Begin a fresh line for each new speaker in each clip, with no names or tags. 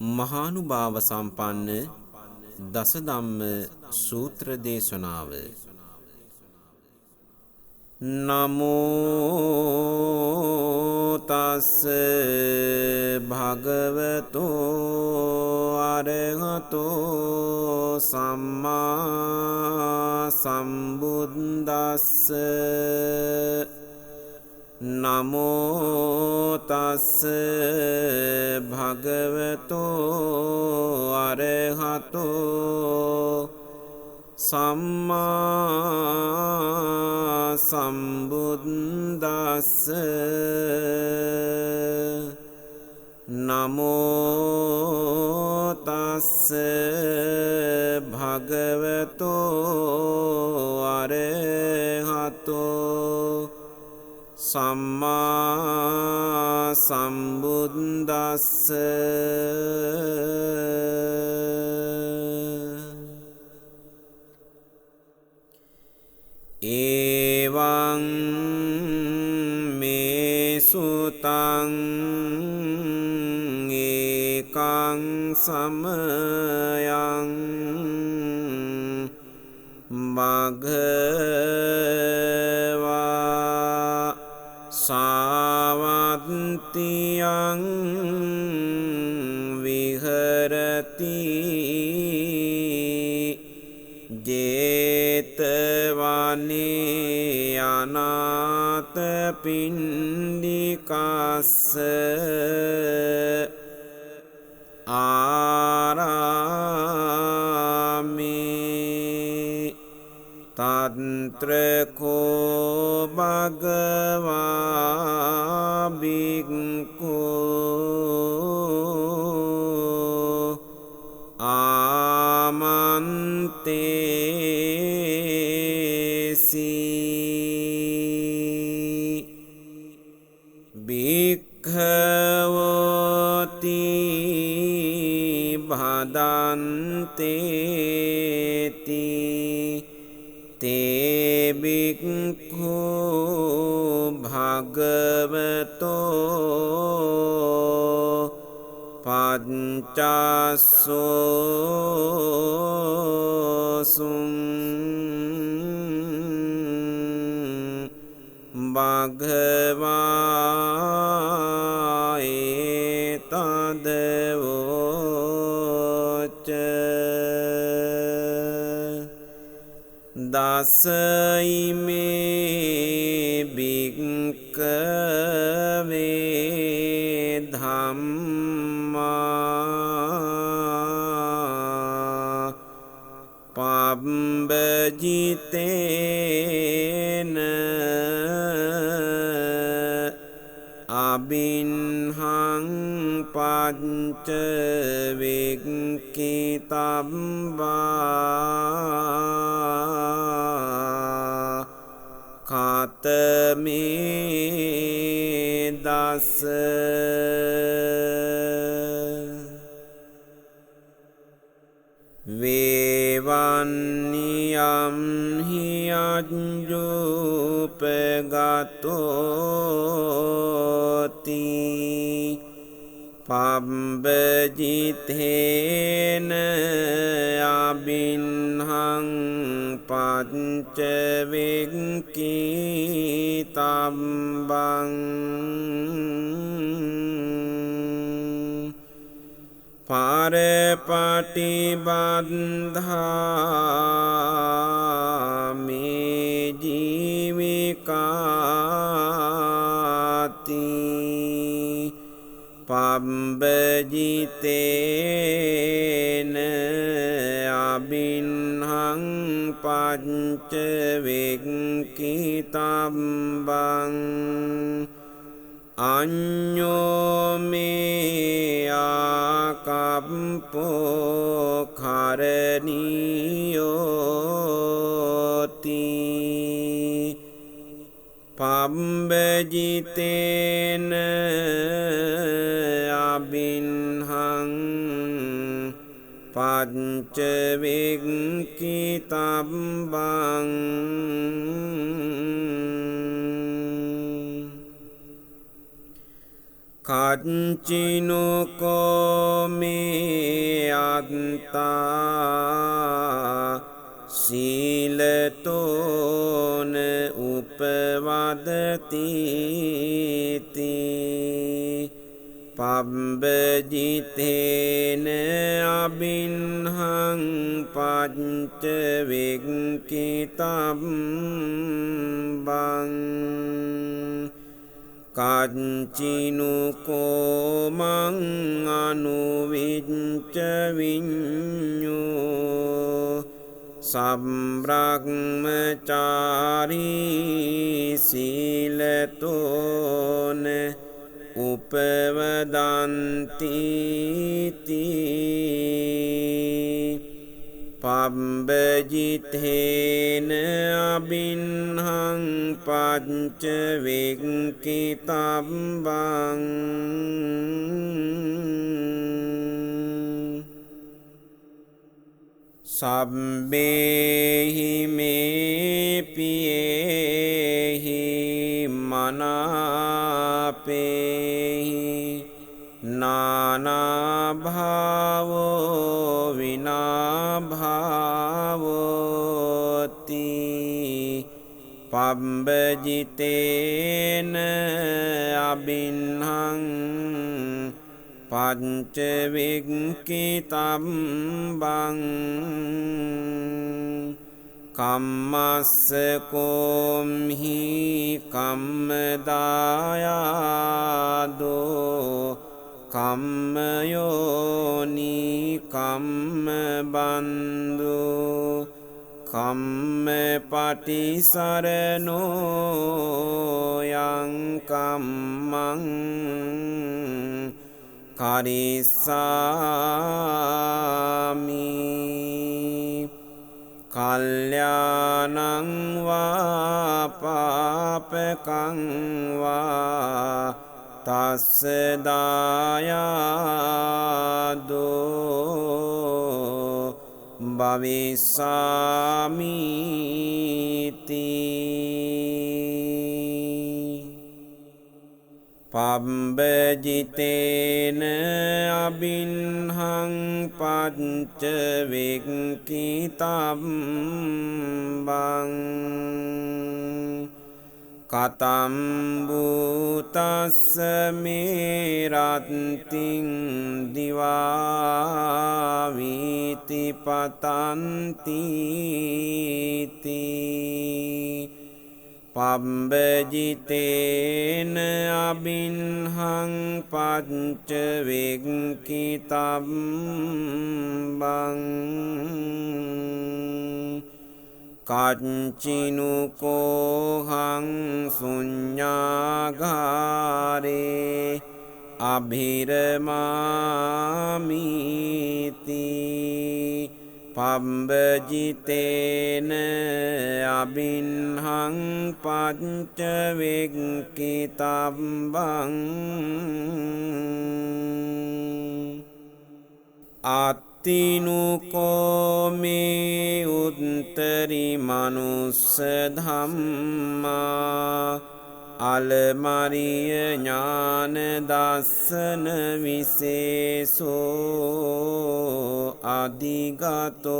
මහානුභාව සම්පන්න දසධම්ම සූත්‍ර දේශනාව. නමෝ තස්ස භගවතෝ අරහතෝ සම්මා සම්බුද්දස්ස. නමෝ තස්ස භගවතෝ අරහතෝ සම්මා සම්බුද්දස්ස. නමෝ තස්ස භගවතෝ අරහතෝ සම්මා සම්බුද්දස්ස. එවං මේ සුතං ඒකං සමයං භගවා සාවත්තියං විහරති ජේතවනේ අනාථපිණ්ඩිකස්ස ආරාමේ තන්ත්‍රකෝ භගවා භික්ඛු ආමන්තේසි. භික්ඛවෝති භදන්තේති තේ භික්ඛු භගවතෝ පංචස්සෝසුං භගවා ඒතදවෝච. දසයිමේ භික්ඛවේ ධම්මා පබ්බජිතේන අබින්හං පංච වික්ඛිතබ්බා කතමේ දස. වේවන්නියම් හි අජ්ජුපගතෝති පබ්බජිතේන අබින්හං පංච වික්ඛිතබ්බං පරපටිබන්ධා මේ ජීවිකාති පබ්බජිතේන අබින්හං පංච වික්ඛිතබ්බං අඤ්ඤෝ මේ ආකප්පෝ කරණීයෝති පබ්බජිතේන අබින්හං පංච වික්ඛිතබ්බං කච්චිනෝකෝ මේ අත්තා සීලතෝන උපවදතිති පබ්බජිතේන අබින්හං පංච වෙක්කිතබ්බං කච්චිනුකෝමං අනුවිච්ච විඤ්ඤෝ සම්බ්‍රහ්මචාරී සීලතෝන උපවදන්තිති පබ්බජිතේන අබින්හං පංච වෙක්කිතබ්බං සබ්බේහි මේ පියේහි මනාපේහි නානාභාවෝ විනාභාවෝති පබ්බජිතේන අබින්හං පංච වෙක්කිතබ්බං කම්මස්සකෝම්හි කම්මදායාදෝ කම්මයෝනි කම්මබන්දු කම්මපටිසරණෝ යං කම්මං කරිස්සාමි කල්යාණං වා පාපකං වා තස්ස දායාදෝ භවිස්සාමිති පබ්බජිතේන අබින්හං පංච වෙක්කිතබ්බං කතම් භූතස්ස මේ රත්තිං දිවා වීති පතන්ති පබ්බජිතේන අබින්හං පංච වෙක්කිතබ්බං කච්චිනුකෝහං සුඤ්ඤාගාරේ අභිරමාමිති පබ්බජිතේන අබින්හං පංච වෙක්කිතබ්බං අත්තිනුකෝමේ උත්තරි මනුස්ස ධම්මා අලමරිය ඥාන දස්සන විශේෂෝ අධිගතෝ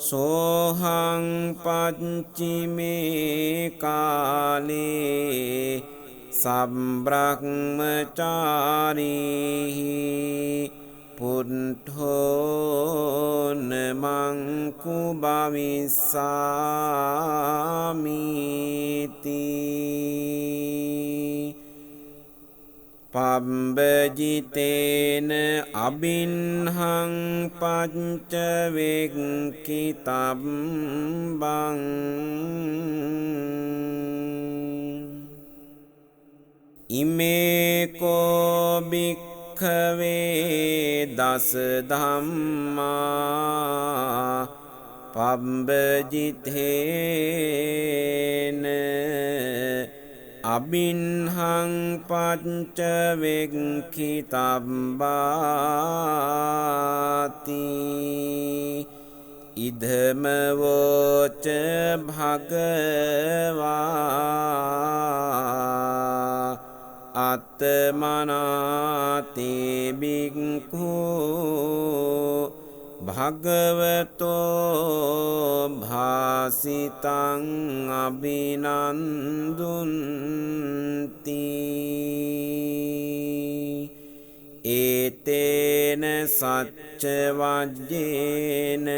සෝහං පච්චිමේ කාලේ සම්බ්‍රහ්මචාරීහි පුට්ඨෝන මංකු භවිස්සාමිති පබ්බජිතේන අබින්හං පංච වෙක්කිතබ්බං ඉමේකෝ භික්ඛවේ දස ධම්මා පබ්බජිතේන අබින්හං පංච වෙක්ඛිතබ්බාති ඉදමවෝච භගවා අත්තමනාතේ බික්ඛු භගවතෝ භාසිතං අභිනන්දුන්ති ඒතේන සච්ච වජ්ජේන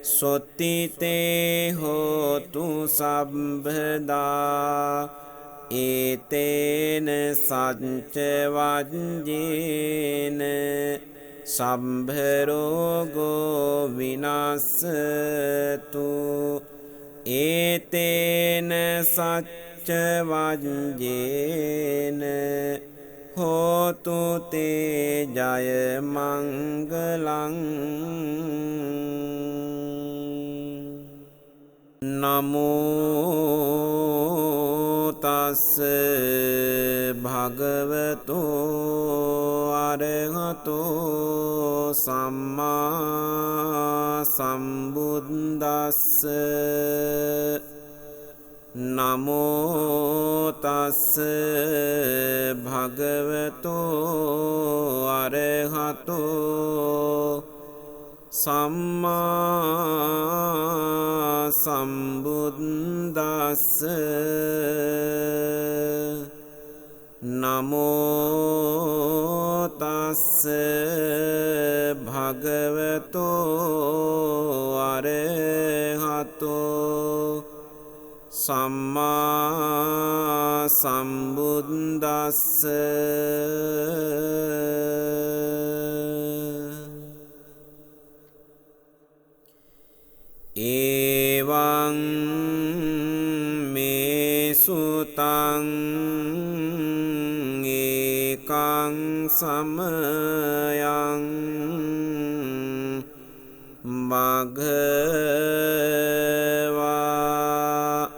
සොත්තිතේ හෝතු සබ්බදා ඒතේන සච්ච වජ්ජේන සම්භරෝගෝ විනාසතු ඒතේන සච්ච වජ්ජේන හෝතු තේ ජය මංගලං නමෝ තස්ස භගවතෝ අරහතෝ සම්මා සම්බුද්දස්ස නමෝ තස්ස භගවතෝ අරහතෝ සම්මා සම්බුද්දස්ස නමෝ තස්ස භගවතෝ අරහතෝ සම්මා සම්බුද්දස්ස එවං මේ සුතං ඒකං සමයං භගවා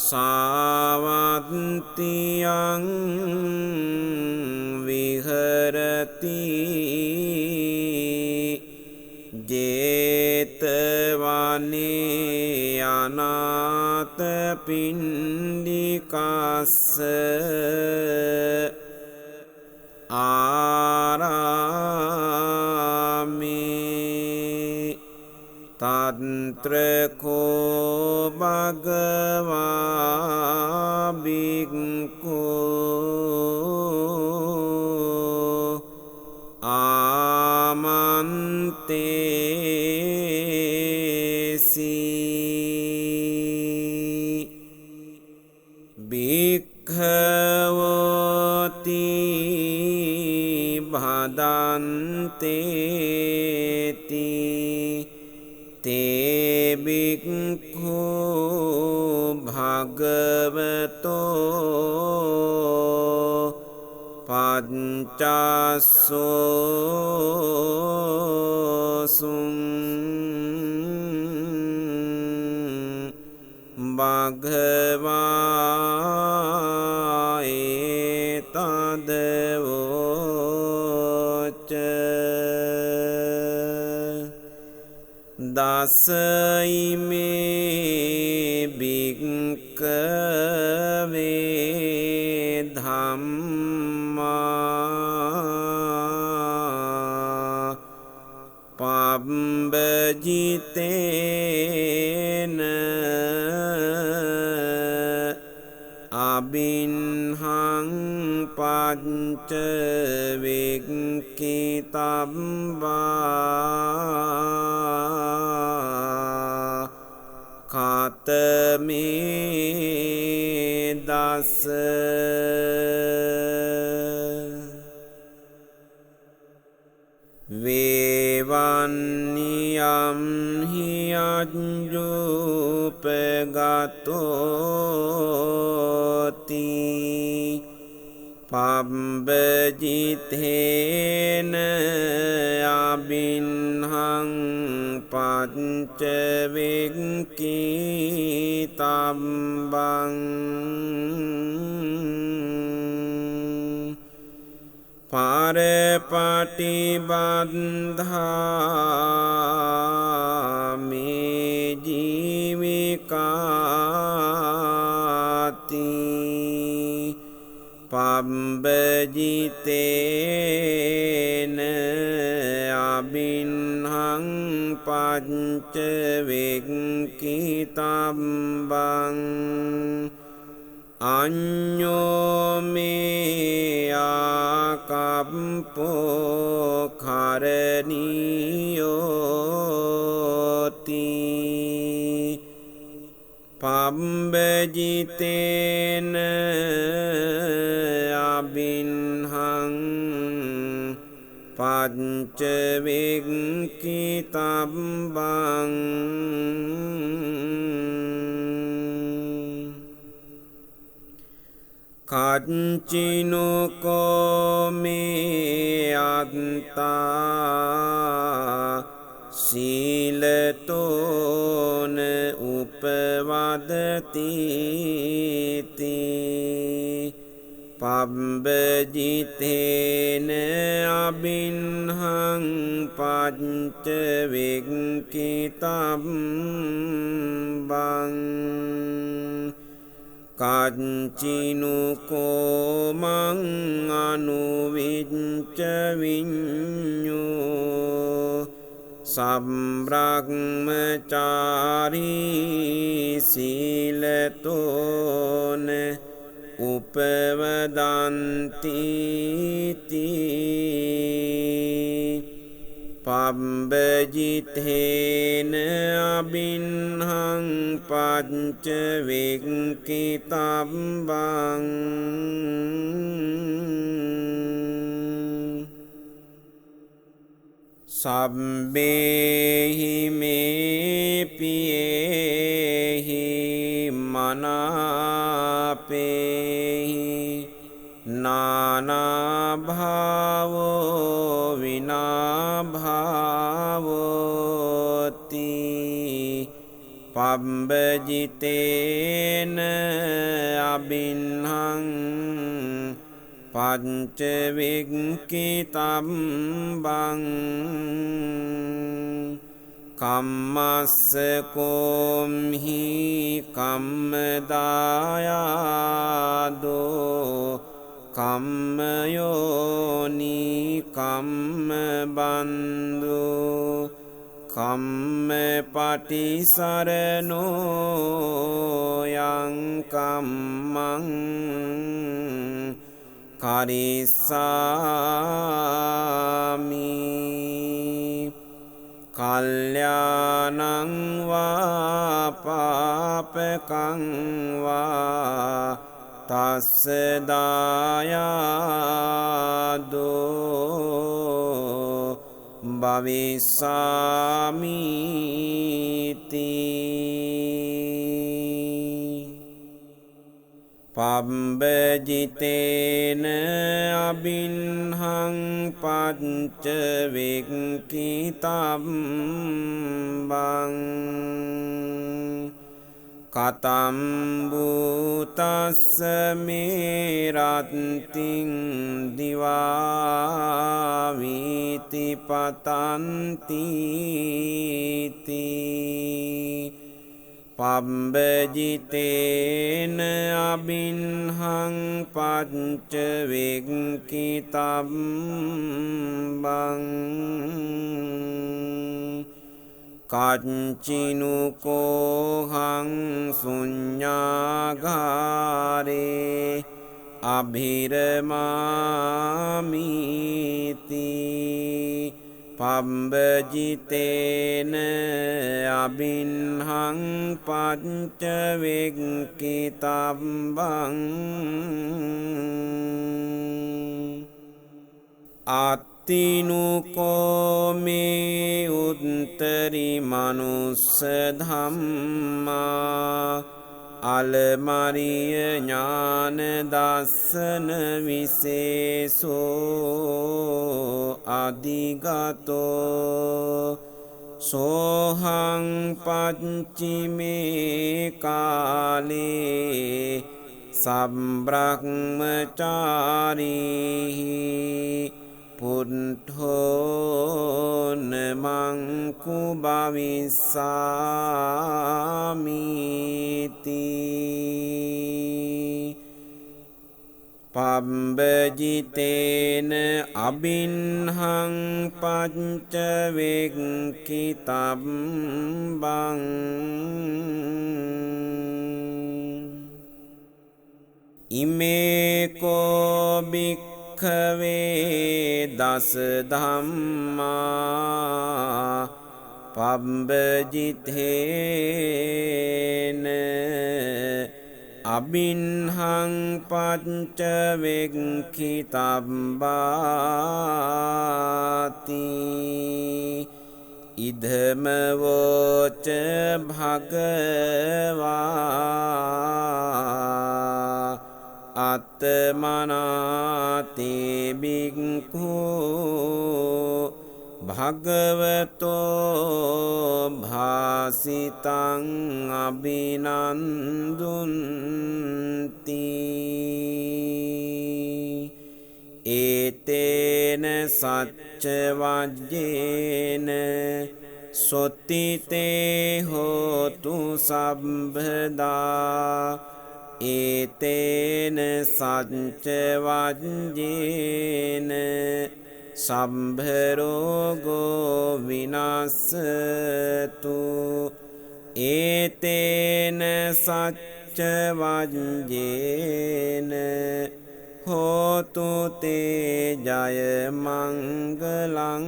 සාවත්තියං විහරති ජේතවනේ අනාථ පිණ්ඩිකස්ස ආරාමේ තන්ත්‍රකෝ භගවා භික්ඛු ආමන්තේසි භික්ඛවෝති භදන්තේති තේ භික්ඛු භගවතෝ පංචස්සෝසුං භගවා ඒතදවෝච දසයිමේ භික්ඛවේ ධම්මා පබ්බජිතේන අබින්හං පංච වික්ඛිතබ්බා කතමේ දස වේවන්නියම් හි අජ්ජුපගතෝති පබ්බජිතේන අබින්හං පංච වික්ඛිතබ්බං පාරපටිබන්ධා මේ ජීවිකාති පබ්බජිතේන අබින්හං පංච වෙක්කිතබ්බං අඤ්ඤෝ මේ ආකප්පෝ කරණීයෝති පබ්බජිතේන අබින්හං පංච වෙක්කිතබ්බං කච්චිනුකෝ මේ අත්තා සීලතෝන උපවදති පබ්බජිතේන අබින්හං පංච වෙක්කිතබ්බං කච්චිනුකෝ මං අනුවිච්ච විඤ්ඤෝ සම්බ්‍රහ්මචාරී සීලතෝන උපවදන්ති පබ්බජිතේන අබින්හං පංච වෙක්කිතබ්බං සබ්බේහි මේ පියේහි මනාපේහි නානාභාවෝ විනාභාවෝති පබ්බජිතේන අබින්හං පංච වෙක්කිතබ්බං කම්මස්සකෝම්හි කම්මදායාදෝ කම්මයෝනි කම්මබන්දු කම්මපටිසරණෝ යං කම්මං කරිස්සාමි කල්යාණං වා පාපකං වා තස්ස දායාදෝ භවිස්සාමිති පබ්බජිතේන අබින්හං පංච වෙක්කිතබ්බං කතම් භූතස්ස මේ රත්තිං දිවා වීති පතන්ති පබ්බජිතේන අබින්හං පංච වෙක්කිතබ්බං කච්චිනුකෝහං සුඤ්ඤාගාරේ අභිරමාමිති පබ්බජිතේන අබින්හං පංච වෙක්කිතබ්බං අත්තිනුකෝ මේ උත්තරි මනුස්ස ධම්මා අලමරිය ඥාන දස්සන විශේෂෝ අධිගතෝ සෝහං පච්චිමේ කාලේ සම්බ්‍රහ්මචාරීහි පුට්ඨෝ නමංකු භවිස්සාමිති පබ්බජිතේන අබින්හං පංච වෙක්ඛිතබ්බං ඉමේකෝ භික්ඛවේ දස ධම්මා පබ්බජිතේන අබින්හං පංච වෙක්ඛිතබ්බාති ඉදමවෝච භගවා අත්තමනාතේ බික්ඛු භගවතෝ භාසිතං අභිනන්දුන්ති ඒතේන සච්ච වජ්ජේන සොත්තිතේ හෝතු සබ්බදා ඒතේන සච්ච වජ්ජේන සම්භරෝගෝ විනාසතු ඒතේන සච්ච වජ්ජේන හෝතු තේ ජය මංගලං